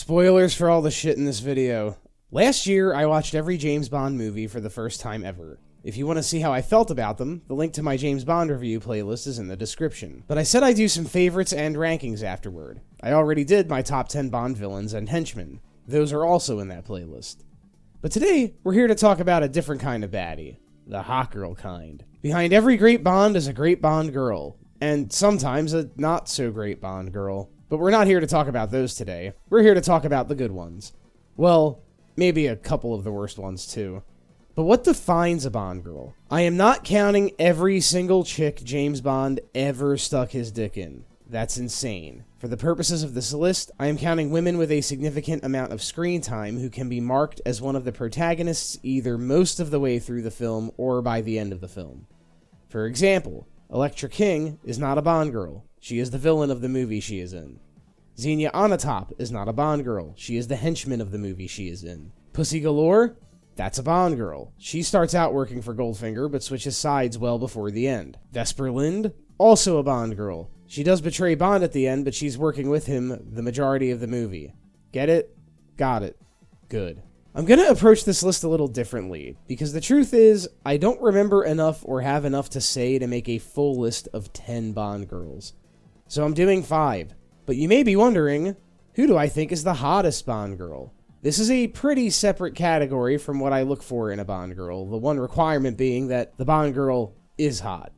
Spoilers for all the shit in this video. Last year, I watched every James Bond movie for the first time ever. If you want to see how I felt about them, the link to my James Bond review playlist is in the description. But I said I'd do some favorites and rankings afterward. I already did my top 10 Bond villains and henchmen. Those are also in that playlist. But today, we're here to talk about a different kind of baddie. The hot girl kind. Behind every great Bond is a great Bond girl. And sometimes a not so great Bond girl. But we're not here to talk about those today. We're here to talk about the good ones. Well, maybe a couple of the worst ones too. But what defines a Bond girl? I am not counting every single chick James Bond ever stuck his dick in. That's insane. For the purposes of this list, I am counting women with a significant amount of screen time who can be marked as one of the protagonists either most of the way through the film or by the end of the film. For example, Elektra King is not a Bond girl. She is the villain of the movie she is in. Anya Amasova is not a Bond girl. She is the henchman of the movie she is in. Pussy Galore? That's a Bond girl. She starts out working for Goldfinger, but switches sides well before the end. Vesper Lynd? Also a Bond girl. She does betray Bond at the end, but she's working with him the majority of the movie. Get it? Got it. Good. I'm gonna approach this list a little differently, because the truth is, I don't remember enough or have enough to say to make a full list of 10 Bond girls. So I'm doing 5. But you may be wondering, who do I think is the hottest Bond girl? This is a pretty separate category from what I look for in a Bond girl, the one requirement being that the Bond girl is hot.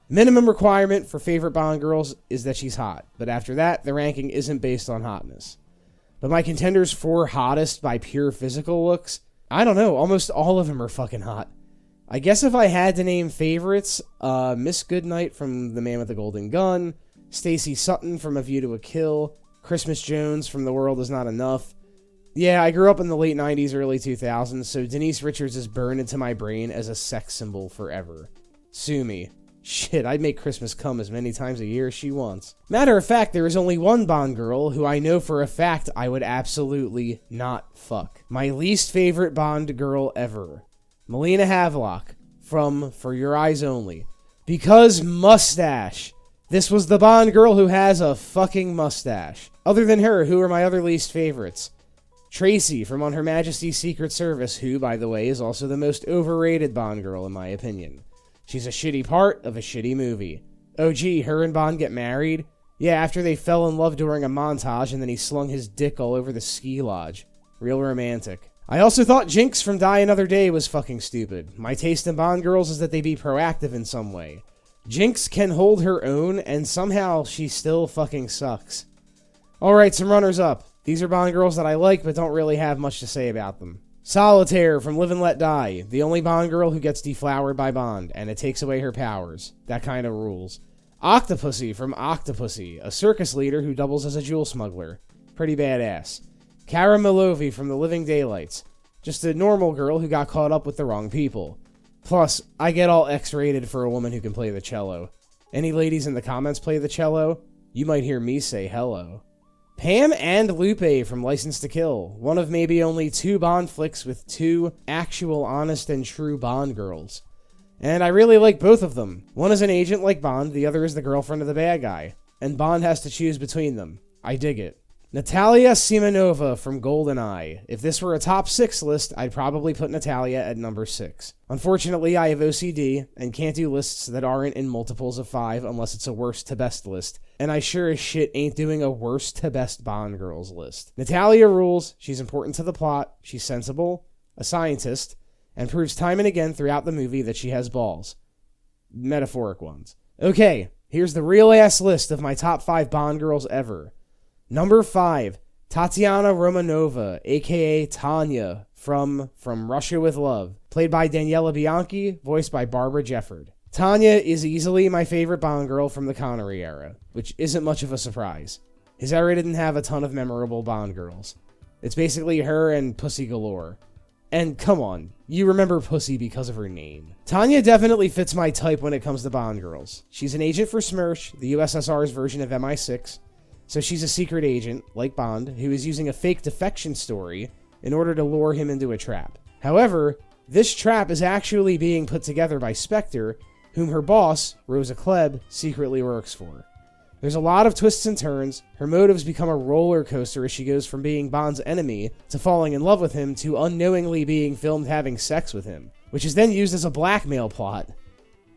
Minimum requirement for favorite Bond girls is that she's hot, but after that, the ranking isn't based on hotness. But my contenders for hottest by pure physical looks, I don't know, almost all of them are fucking hot. I guess if I had to name favorites, Miss Goodnight from The Man with the Golden Gun, Stacey Sutton from A View to a Kill, Christmas Jones from The World Is Not Enough. Yeah, I grew up in the late 90s, early 2000s, so Denise Richards is burned into my brain as a sex symbol forever. Sue me. Shit, I'd make Christmas come as many times a year as she wants. Matter of fact, there is only one Bond girl who I know for a fact I would absolutely not fuck. My least favorite Bond girl ever. Melina Havelock from For Your Eyes Only. Because mustache. This was the Bond girl who has a fucking mustache. Other than her, who are my other least favorites? Tracy from On Her Majesty's Secret Service, who, by the way, is also the most overrated Bond girl in my opinion. She's a shitty part of a shitty movie. Oh gee, her and Bond get married? Yeah, after they fell in love during a montage and then he slung his dick all over the ski lodge. Real romantic. I also thought Jinx from Die Another Day was fucking stupid. My taste in Bond girls is that they be proactive in some way. Jinx can hold her own, and somehow she still fucking sucks. Alright, some runners-up. These are Bond girls that I like, but don't really have much to say about them. Solitaire from Live and Let Die. The only Bond girl who gets deflowered by Bond, and it takes away her powers. That kind of rules. Octopussy from Octopussy. A circus leader who doubles as a jewel smuggler. Pretty badass. Cara Milovi from The Living Daylights. Just a normal girl who got caught up with the wrong people. Plus, I get all X-rated for a woman who can play the cello. Any ladies in the comments play the cello? You might hear me say hello. Pam and Lupe from License to Kill. One of maybe only 2 Bond flicks with 2 actual honest and true Bond girls. And I really like both of them. One is an agent like Bond, the other is the girlfriend of the bad guy. And Bond has to choose between them. I dig it. Natalia Simonova from GoldenEye. If this were a top 6 list, I'd probably put Natalia at number 6. Unfortunately, I have OCD and can't do lists that aren't in multiples of 5 unless it's a worst to best list. And I sure as shit ain't doing a worst to best Bond girls list. Natalia rules, she's important to the plot, she's sensible, a scientist, and proves time and again throughout the movie that she has balls. Metaphoric ones. Okay, here's the real ass list of my top 5 Bond girls ever. Number 5, Tatiana Romanova, aka Tanya, from Russia with Love, played by Daniela Bianchi, voiced by Barbara Jefford. Tanya is easily my favorite Bond girl from the Connery era, which isn't much of a surprise. His era didn't have a ton of memorable Bond girls. It's basically her and Pussy Galore. And come on, you remember Pussy because of her name. Tanya definitely fits my type when it comes to Bond girls. She's an agent for SMERSH, the USSR's version of MI6, so she's a secret agent, like Bond, who is using a fake defection story in order to lure him into a trap. However, this trap is actually being put together by Spectre, whom her boss, Rosa Klebb, secretly works for. There's a lot of twists and turns. Her motives become a roller coaster as she goes from being Bond's enemy to falling in love with him to unknowingly being filmed having sex with him, which is then used as a blackmail plot.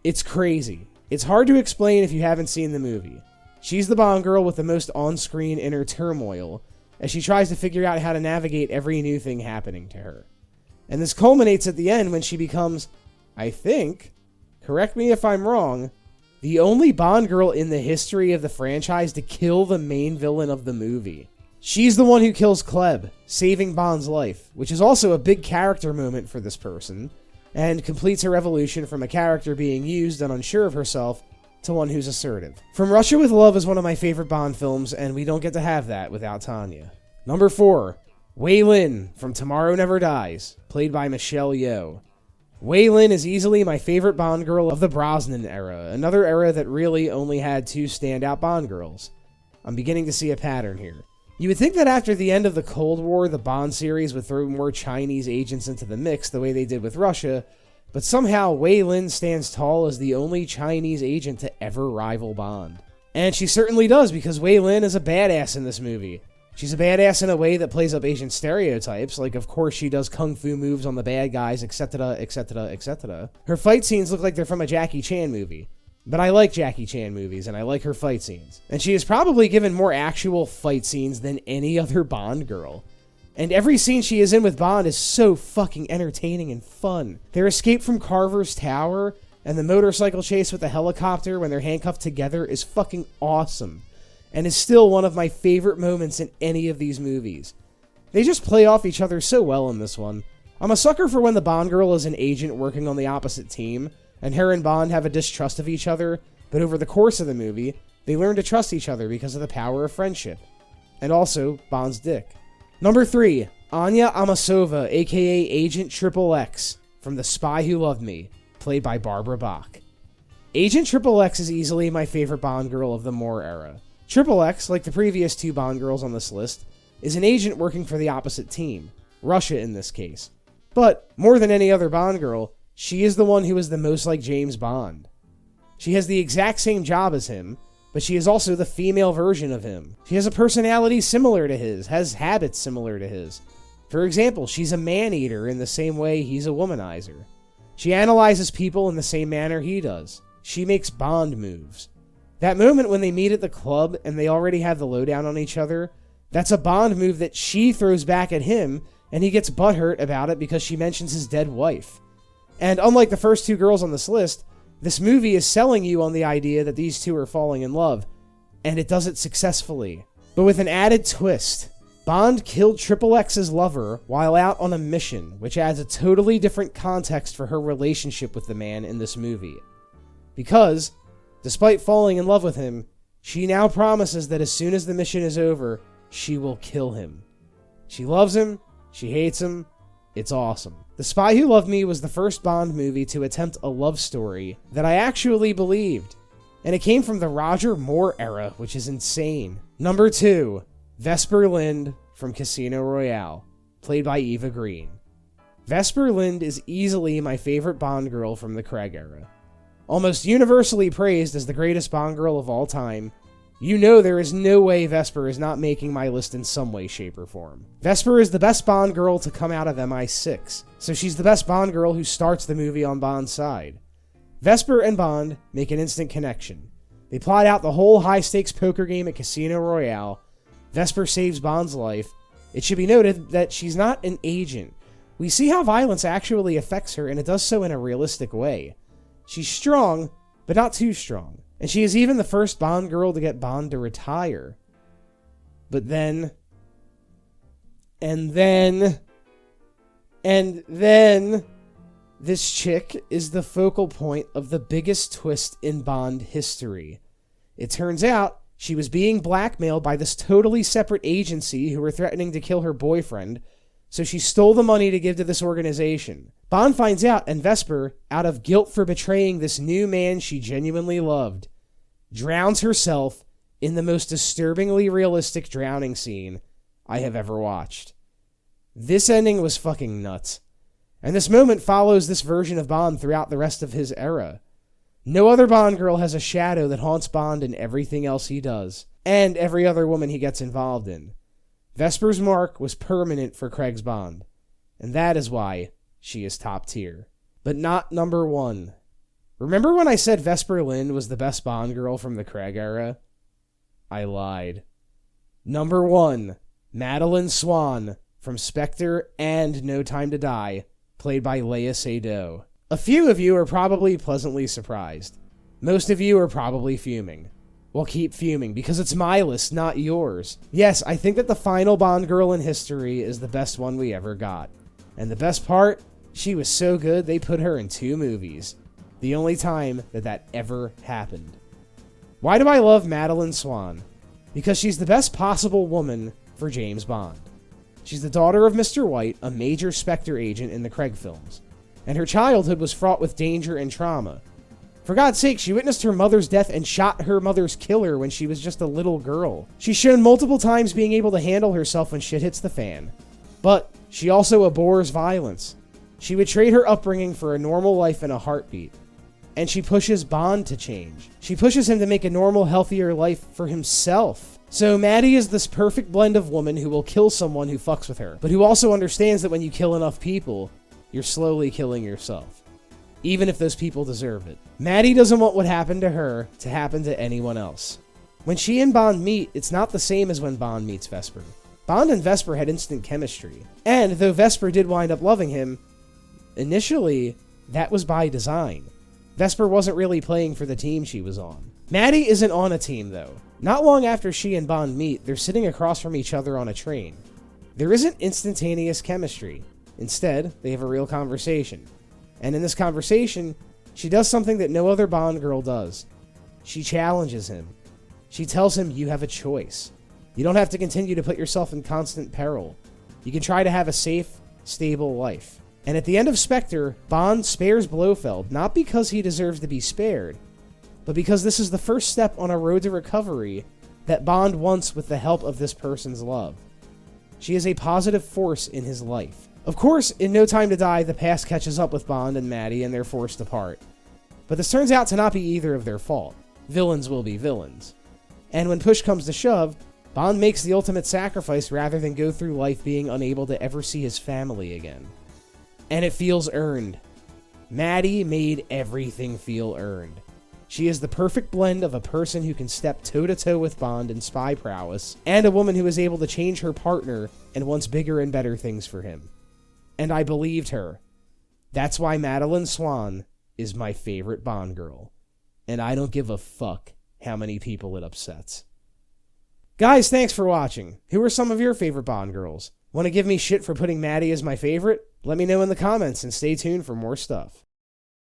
It's crazy. It's hard to explain if you haven't seen the movie. She's the Bond girl with the most on-screen inner turmoil as she tries to figure out how to navigate every new thing happening to her. And this culminates at the end when she becomes, I think, correct me if I'm wrong, the only Bond girl in the history of the franchise to kill the main villain of the movie. She's the one who kills Kleb, saving Bond's life, which is also a big character moment for this person, and completes her evolution from a character being used and unsure of herself to one who's assertive. From Russia with Love is one of my favorite Bond films, and we don't get to have that without Tanya. Number 4, Wai Lin from Tomorrow Never Dies, played by Michelle Yeoh. Wai Lin is easily my favorite Bond girl of the Brosnan era, another era that really only had 2 standout Bond girls. I'm beginning to see a pattern here. You would think that after the end of the Cold War, the Bond series would throw more Chinese agents into the mix the way they did with Russia, but somehow Wai Lin stands tall as the only Chinese agent to ever rival Bond. And she certainly does, because Wai Lin is a badass in this movie. She's a badass in a way that plays up Asian stereotypes, like of course she does kung fu moves on the bad guys, etc., etc., etc. Her fight scenes look like they're from a Jackie Chan movie. But I like Jackie Chan movies, and I like her fight scenes. And she is probably given more actual fight scenes than any other Bond girl. And every scene she is in with Bond is so fucking entertaining and fun. Their escape from Carver's Tower, and the motorcycle chase with the helicopter when they're handcuffed together is fucking awesome. And is still one of my favorite moments in any of these movies. They just play off each other so well in this one. I'm a sucker for when the Bond girl is an agent working on the opposite team, and her and Bond have a distrust of each other, but over the course of the movie, they learn to trust each other because of the power of friendship. And also, Bond's dick. Number 3, Anya Amasova, aka Agent XXX, from The Spy Who Loved Me, played by Barbara Bach. Agent XXX is easily my favorite Bond girl of the Moore era. XXX, like the previous 2 Bond girls on this list, is an agent working for the opposite team, Russia in this case. But, more than any other Bond girl, she is the one who is the most like James Bond. She has the exact same job as him, but she is also the female version of him. She has a personality similar to his, has habits similar to his. For example, she's a man-eater in the same way he's a womanizer. She analyzes people in the same manner he does. She makes Bond moves. That moment when they meet at the club and they already have the lowdown on each other, that's a Bond move that she throws back at him, and he gets butthurt about it because she mentions his dead wife. And unlike the first 2 girls on this list, this movie is selling you on the idea that these 2 are falling in love, and it does it successfully. But with an added twist. Bond killed XXX's lover while out on a mission, which adds a totally different context for her relationship with the man in this movie. Because, despite falling in love with him, she now promises that as soon as the mission is over, she will kill him. She loves him, she hates him, it's awesome. The Spy Who Loved Me was the first Bond movie to attempt a love story that I actually believed, and it came from the Roger Moore era, which is insane. Number 2, Vesper Lynd from Casino Royale, played by Eva Green. Vesper Lynd is easily my favorite Bond girl from the Craig era. Almost universally praised as the greatest Bond girl of all time, you know there is no way Vesper is not making my list in some way, shape, or form. Vesper is the best Bond girl to come out of MI6, so she's the best Bond girl who starts the movie on Bond's side. Vesper and Bond make an instant connection. They plot out the whole high-stakes poker game at Casino Royale. Vesper saves Bond's life. It should be noted that she's not an agent. We see how violence actually affects her, and it does so in a realistic way. She's strong, but not too strong. And she is even the first Bond girl to get Bond to retire. But then... And then... This chick is the focal point of the biggest twist in Bond history. It turns out she was being blackmailed by this totally separate agency who were threatening to kill her boyfriend, so she stole the money to give to this organization. Bond finds out, and Vesper, out of guilt for betraying this new man she genuinely loved, drowns herself in the most disturbingly realistic drowning scene I have ever watched. This ending was fucking nuts. And this moment follows this version of Bond throughout the rest of his era. No other Bond girl has a shadow that haunts Bond in everything else he does, and every other woman he gets involved in. Vesper's mark was permanent for Craig's Bond, and that is why she is top tier. But not number 1. Remember when I said Vesper Lynd was the best Bond girl from the Craig era? I lied. Number 1, Madeleine Swann from Spectre and No Time to Die, played by Léa Seydoux. A few of you are probably pleasantly surprised. Most of you are probably fuming. Well, keep fuming, because it's my list, not yours. Yes, I think that the final Bond girl in history is the best one we ever got. And the best part, she was so good they put her in 2 movies. The only time that ever happened. Why do I love Madeleine Swann? Because she's the best possible woman for James Bond. She's the daughter of Mr. White, a major Spectre agent in the Craig films. And her childhood was fraught with danger and trauma. For God's sake, she witnessed her mother's death and shot her mother's killer when she was just a little girl. She's shown multiple times being able to handle herself when shit hits the fan. But she also abhors violence. She would trade her upbringing for a normal life in a heartbeat. And she pushes Bond to change. She pushes him to make a normal, healthier life for himself. So Maddie is this perfect blend of woman who will kill someone who fucks with her, but who also understands that when you kill enough people, you're slowly killing yourself. Even if those people deserve it. Maddie doesn't want what happened to her to happen to anyone else. When she and Bond meet, it's not the same as when Bond meets Vesper. Bond and Vesper had instant chemistry. And though Vesper did wind up loving him, initially, that was by design. Vesper wasn't really playing for the team she was on. Maddie isn't on a team, though. Not long after she and Bond meet, they're sitting across from each other on a train. There isn't instantaneous chemistry. Instead, they have a real conversation. And in this conversation, she does something that no other Bond girl does. She challenges him. She tells him you have a choice. You don't have to continue to put yourself in constant peril. You can try to have a safe, stable life. And at the end of Spectre, Bond spares Blofeld, not because he deserves to be spared, but because this is the first step on a road to recovery that Bond wants with the help of this person's love. She is a positive force in his life. Of course, in No Time to Die, the past catches up with Bond and Maddie and they're forced apart. But this turns out to not be either of their fault. Villains will be villains. And when push comes to shove, Bond makes the ultimate sacrifice rather than go through life being unable to ever see his family again. And it feels earned. Maddie made everything feel earned. She is the perfect blend of a person who can step toe-to-toe with Bond in spy prowess, and a woman who is able to change her partner and wants bigger and better things for him. And I believed her. That's why Madeleine Swann is my favorite Bond girl. And I don't give a fuck how many people it upsets. Guys, thanks for watching. Who are some of your favorite Bond girls? Want to give me shit for putting Maddie as my favorite? Let me know in the comments and stay tuned for more stuff.